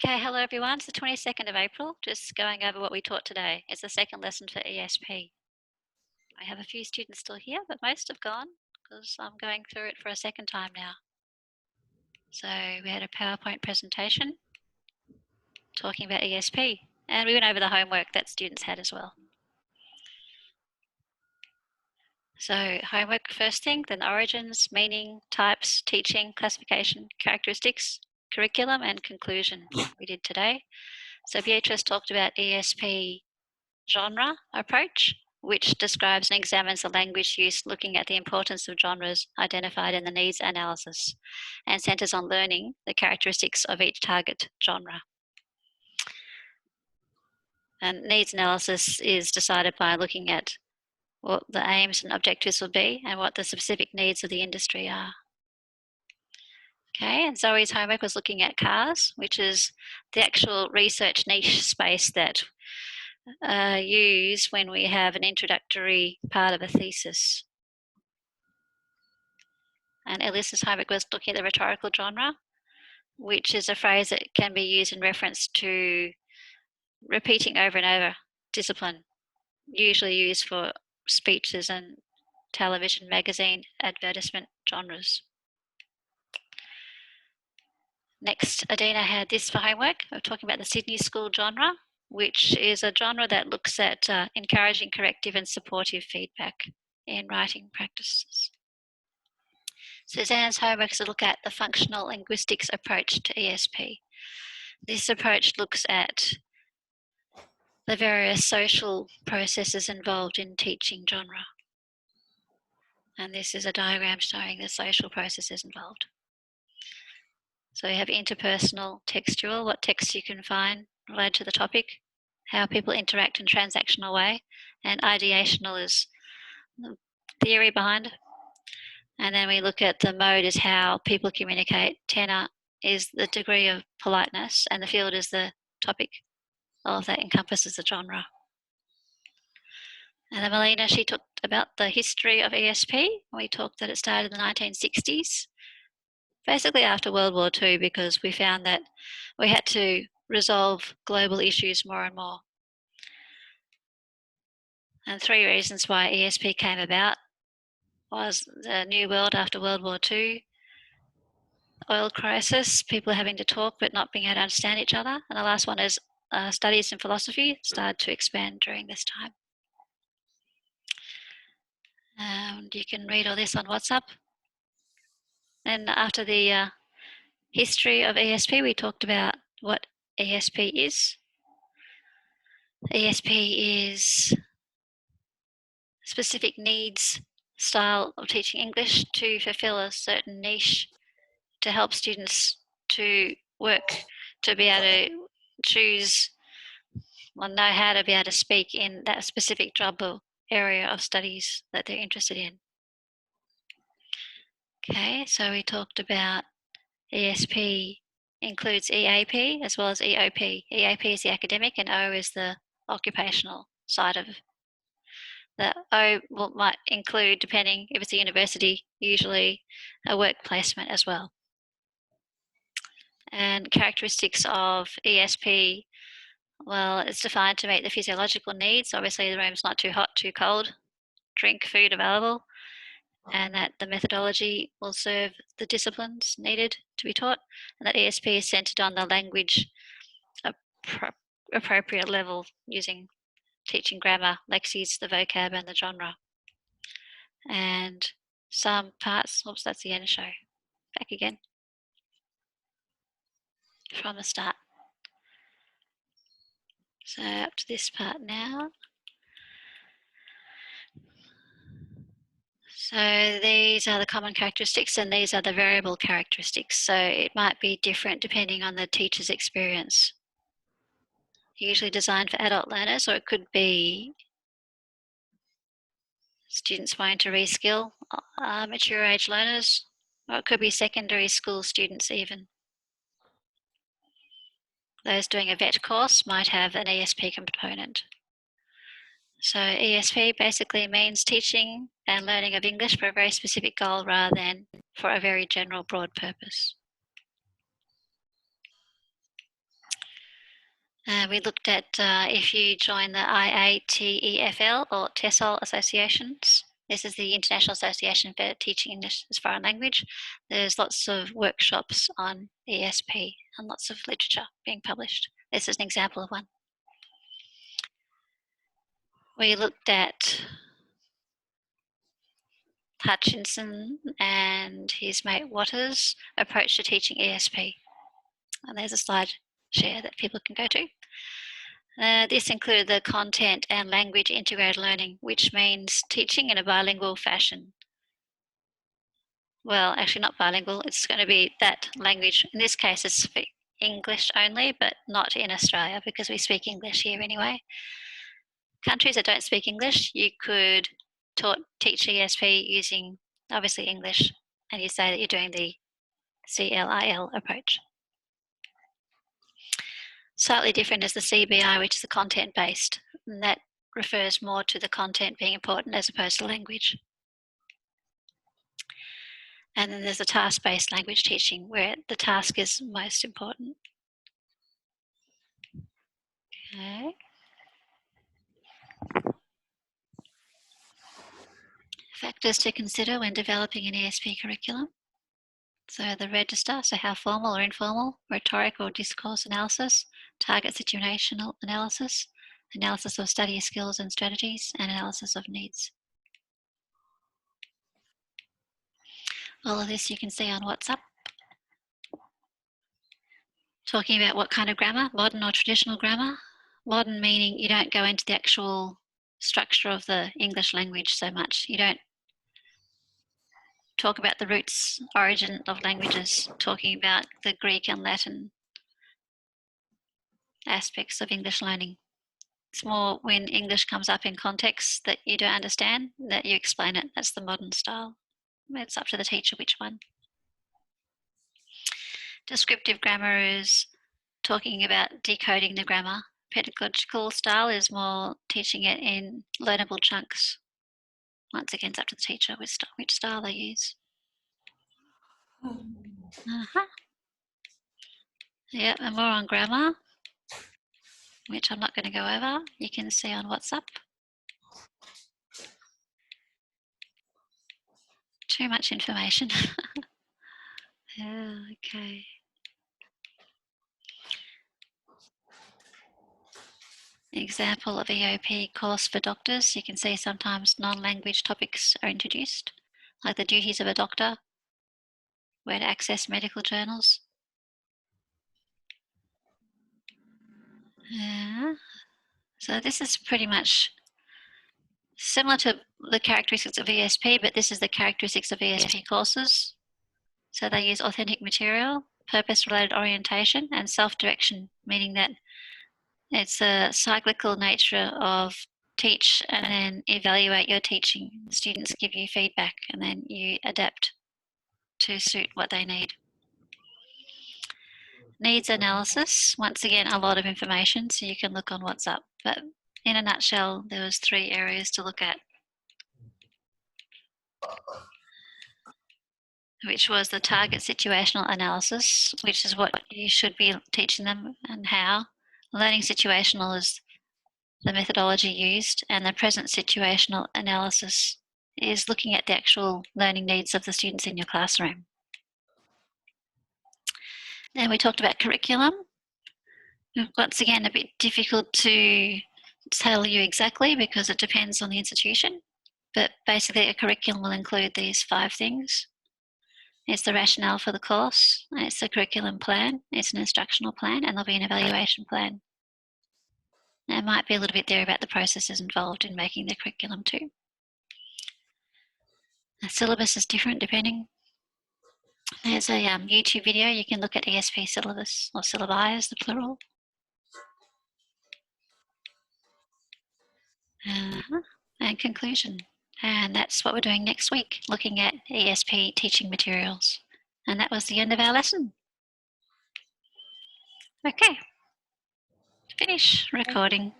Okay, hello everyone. It's the 22nd of April, just going over what we taught today. It's the second lesson for ESP. I have a few students still here, but most have gone because I'm going through it for a second time now. So we had a PowerPoint presentation talking about ESP, and we went over the homework that students had as well. So homework first thing, then origins, meaning, types, teaching, classification, characteristics, curriculum, and conclusion we did today. So Beatrice talked about ESP genre approach, which describes and examines the language use looking at the importance of genres identified in the needs analysis and centers on learning the characteristics of each target genre. And needs analysis is decided by looking at what the aims and objectives will be and what the specific needs of the industry are. Okay, and Zoe's homework was looking at cars, which is the actual research niche space that use when we have an introductory part of a thesis. And Elisa's homework was looking at the rhetorical genre, which is a phrase that can be used in reference to repeating over and over discipline, usually used for speeches and television, magazine, advertisement genres. Next, Adina had this for homework. We're talking about the Sydney School genre, which is a genre that looks at encouraging corrective and supportive feedback in writing practices. Suzanne's homework is to look at the functional linguistics approach to ESP. This approach looks at the various social processes involved in teaching genre. And this is a diagram showing the social processes involved. So you have interpersonal, textual, what texts you can find related to the topic, how people interact in a transactional way, and ideational is the theory behind it. And then we look at the mode is how people communicate, tenor is the degree of politeness, and the field is the topic. All of that encompasses the genre. And then Melina, she talked about the history of ESP. We talked that it started in the 1960s, basically after World War II, because we found that we had to resolve global issues more and more. And 3 reasons why ESP came about was the new world after World War II, oil crisis, people having to talk but not being able to understand each other. And the last one is studies in philosophy started to expand during this time. And you can read all this on WhatsApp. And after the history of ESP, we talked about what ESP is. ESP is specific needs style of teaching English to fulfill a certain niche to help students to work, to be able to choose or know how to be able to speak in that specific job or area of studies that they're interested in. Okay, so we talked about ESP includes EAP as well as EOP. EAP is the academic and O is the occupational side of it. The O might include, depending if it's a university, usually a work placement as well. And characteristics of ESP, well, it's defined to meet the physiological needs. Obviously, the room's not too hot, too cold, drink, food available, and that the methodology will serve the disciplines needed to be taught, and that ESP is centered on the language appropriate level using teaching grammar, lexis, the vocab, and the genre. And some parts, oops, that's the end show. Back again. From the start. So up to this part now. So these are the common characteristics and these are the variable characteristics. So it might be different depending on the teacher's experience. Usually designed for adult learners, or it could be students wanting to reskill mature age learners, or it could be secondary school students even. Those doing a VET course might have an ESP component. So ESP basically means teaching and learning of English for a very specific goal rather than for a very general broad purpose. We looked at if you join the IATEFL or TESOL associations. This is the International Association for Teaching English as Foreign Language. There's lots of workshops on ESP and lots of literature being published. This is an example of one. We looked at Hutchinson and his mate Waters' approach to teaching ESP. And there's a slide share that people can go to. This included the content and language integrated learning, which means teaching in a bilingual fashion. Well, actually not bilingual, it's going to be that language. In this case, it's for English only, but not in Australia because we speak English here anyway. Countries that don't speak English, you could teach ESP using obviously English, and you say that you're doing the CLIL approach. Slightly different is the CBI, which is the content-based, and that refers more to the content being important as opposed to language. And then there's the task-based language teaching, where the task is most important. Okay. Factors to consider when developing an ESP curriculum. So the register, so how formal or informal, rhetoric or discourse analysis, target situational analysis, analysis of study skills and strategies, and analysis of needs. All of this you can see on WhatsApp. Talking about what kind of grammar, modern or traditional grammar. Modern meaning you don't go into the actual structure of the English language so much. You don't talk about the roots, origin of languages, talking about the Greek and Latin aspects of English learning. It's more when English comes up in contexts that you don't understand, that you explain it. That's the modern style. It's up to the teacher which one. Descriptive grammar is talking about decoding the grammar. Pedagogical style is more teaching it in learnable chunks. Once again, it's up to the teacher which style they use. Yeah, and more on grammar, which I'm not going to go over. You can see on WhatsApp. Too much information. Yeah, okay. Example of EOP course for doctors. You can see sometimes non-language topics are introduced, like the duties of a doctor, where to access medical journals. So this is pretty much similar to the characteristics of ESP, but this is the characteristics of ESP courses. So they use authentic material, purpose-related orientation, and self-direction, meaning that it's a cyclical nature of teach and then evaluate your teaching. Students give you feedback and then you adapt to suit what they need. Needs analysis, once again, a lot of information, so you can look on WhatsApp. But in a nutshell, there was 3 areas to look at, which was the target situational analysis, which is what you should be teaching them and how. Learning situational is the methodology used, and the present situational analysis is looking at the actual learning needs of the students in your classroom. Then we talked about curriculum. Once again, a bit difficult to tell you exactly because it depends on the institution, but basically a curriculum will include these 5 things. It's the rationale for the course, it's the curriculum plan, it's an instructional plan, and there'll be an evaluation plan. There might be a little bit there about the processes involved in making the curriculum too. The syllabus is different depending. There's a YouTube video, you can look at ESP syllabus, or syllabi is the plural. And conclusion. And that's what we're doing next week, looking at ESP teaching materials. And that was the end of our lesson. Okay, finish recording.